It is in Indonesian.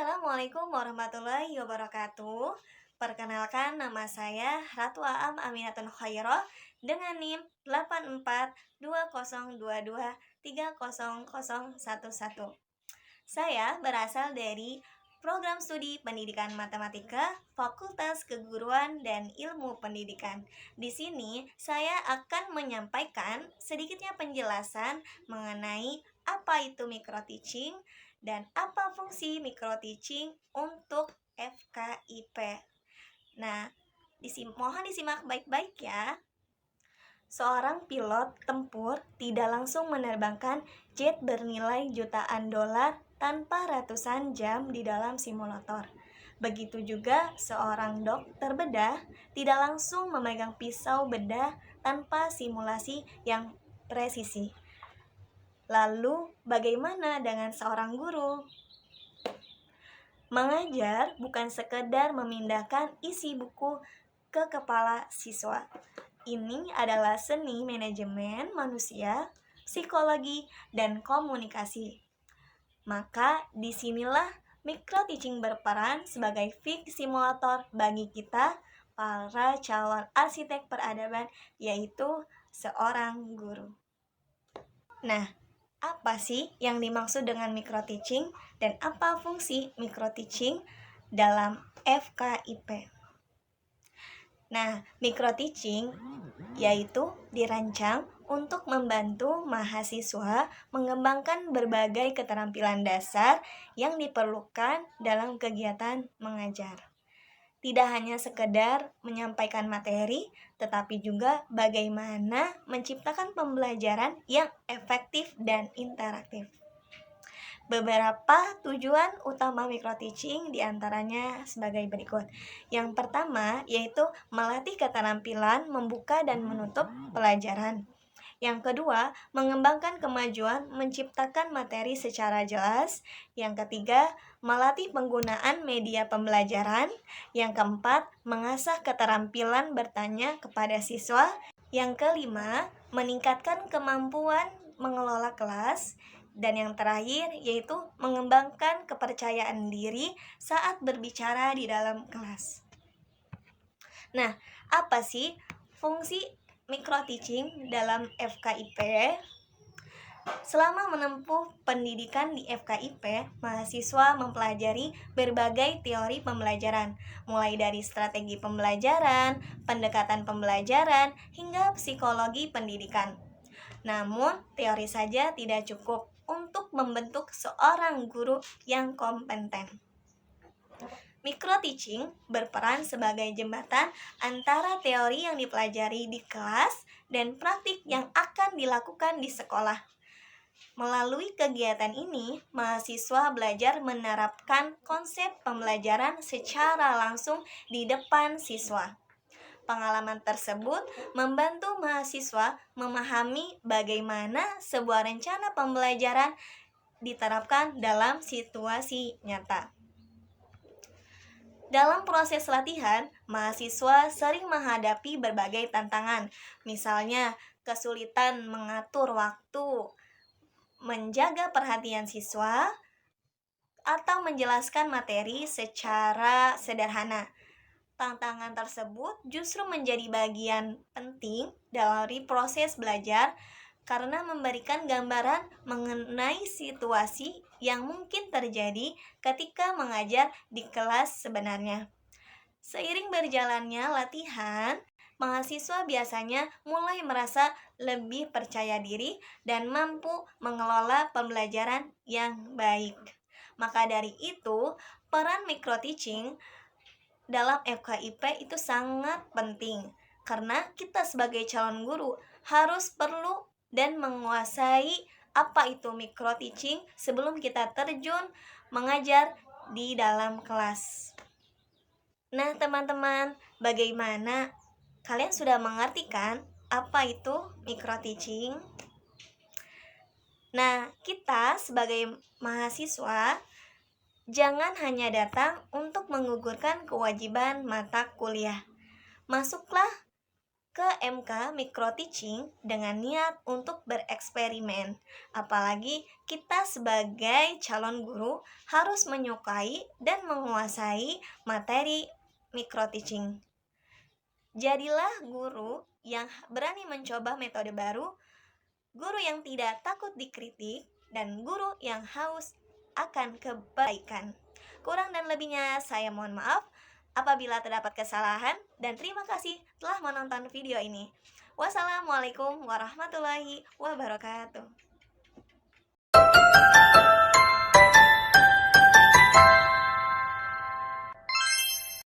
Assalamualaikum warahmatullahi wabarakatuh. Perkenalkan, nama saya Ratu Aam Aminatun Khairah dengan NIM 842022300011. Saya berasal dari Program Studi Pendidikan Matematika, Fakultas Keguruan dan Ilmu Pendidikan. Di sini saya akan menyampaikan sedikitnya penjelasan mengenai apa itu micro teaching dan apa fungsi micro teaching untuk FKIP. Nah, mohon disimak baik-baik ya. Seorang pilot tempur tidak langsung menerbangkan jet bernilai jutaan dolar tanpa ratusan jam di dalam simulator. Begitu juga seorang dokter bedah tidak langsung memegang pisau bedah tanpa simulasi yang presisi. Lalu, bagaimana dengan seorang guru? Mengajar bukan sekedar memindahkan isi buku ke kepala siswa. Ini adalah seni manajemen manusia, psikologi, dan komunikasi. Maka disinilah micro teaching berperan sebagai fix simulator bagi kita, para calon arsitek peradaban, yaitu seorang guru. Nah, apa sih yang dimaksud dengan micro teaching dan apa fungsi micro teaching dalam FKIP? Nah, micro teaching yaitu dirancang untuk membantu mahasiswa mengembangkan berbagai keterampilan dasar yang diperlukan dalam kegiatan mengajar. Tidak hanya sekedar menyampaikan materi, tetapi juga bagaimana menciptakan pembelajaran yang efektif dan interaktif. Beberapa tujuan utama micro teaching diantaranya sebagai berikut. Yang pertama yaitu melatih keterampilan membuka dan menutup pelajaran. Yang kedua, mengembangkan kemajuan menciptakan materi secara jelas. Yang ketiga, melatih penggunaan media pembelajaran. Yang keempat, mengasah keterampilan bertanya kepada siswa. Yang kelima, meningkatkan kemampuan mengelola kelas. Dan yang terakhir yaitu mengembangkan kepercayaan diri saat berbicara di dalam kelas. Nah, apa sih fungsi micro teaching dalam FKIP? Selama menempuh pendidikan di FKIP, mahasiswa mempelajari berbagai teori pembelajaran, mulai dari strategi pembelajaran, pendekatan pembelajaran, hingga psikologi pendidikan. Namun, teori saja tidak cukup untuk membentuk seorang guru yang kompeten. Micro teaching berperan sebagai jembatan antara teori yang dipelajari di kelas dan praktik yang akan dilakukan di sekolah. Melalui kegiatan ini, mahasiswa belajar menerapkan konsep pembelajaran secara langsung di depan siswa. Pengalaman tersebut membantu mahasiswa memahami bagaimana sebuah rencana pembelajaran diterapkan dalam situasi nyata. Dalam proses latihan, mahasiswa sering menghadapi berbagai tantangan, misalnya kesulitan mengatur waktu, menjaga perhatian siswa, atau menjelaskan materi secara sederhana. Tantangan tersebut justru menjadi bagian penting dari proses belajar karena memberikan gambaran mengenai situasi yang mungkin terjadi ketika mengajar di kelas sebenarnya. Seiring berjalannya latihan, mahasiswa biasanya mulai merasa lebih percaya diri dan mampu mengelola pembelajaran yang baik. Maka dari itu, peran micro teaching dalam FKIP itu sangat penting karena kita sebagai calon guru harus perlu dan menguasai apa itu micro teaching sebelum kita terjun mengajar di dalam kelas. Nah, teman-teman, bagaimana? Kalian sudah mengerti kan apa itu micro teaching? Nah, kita sebagai mahasiswa jangan hanya datang untuk menggugurkan kewajiban mata kuliah. Masuklah ke MK Micro Teaching dengan niat untuk bereksperimen. Apalagi kita sebagai calon guru harus menyukai dan menguasai materi micro teaching. Jadilah guru yang berani mencoba metode baru, guru yang tidak takut dikritik, dan guru yang haus akan kebaikan. Kurang dan lebihnya saya mohon maaf apabila terdapat kesalahan, dan terima kasih telah menonton video ini. Wassalamualaikum warahmatullahi wabarakatuh.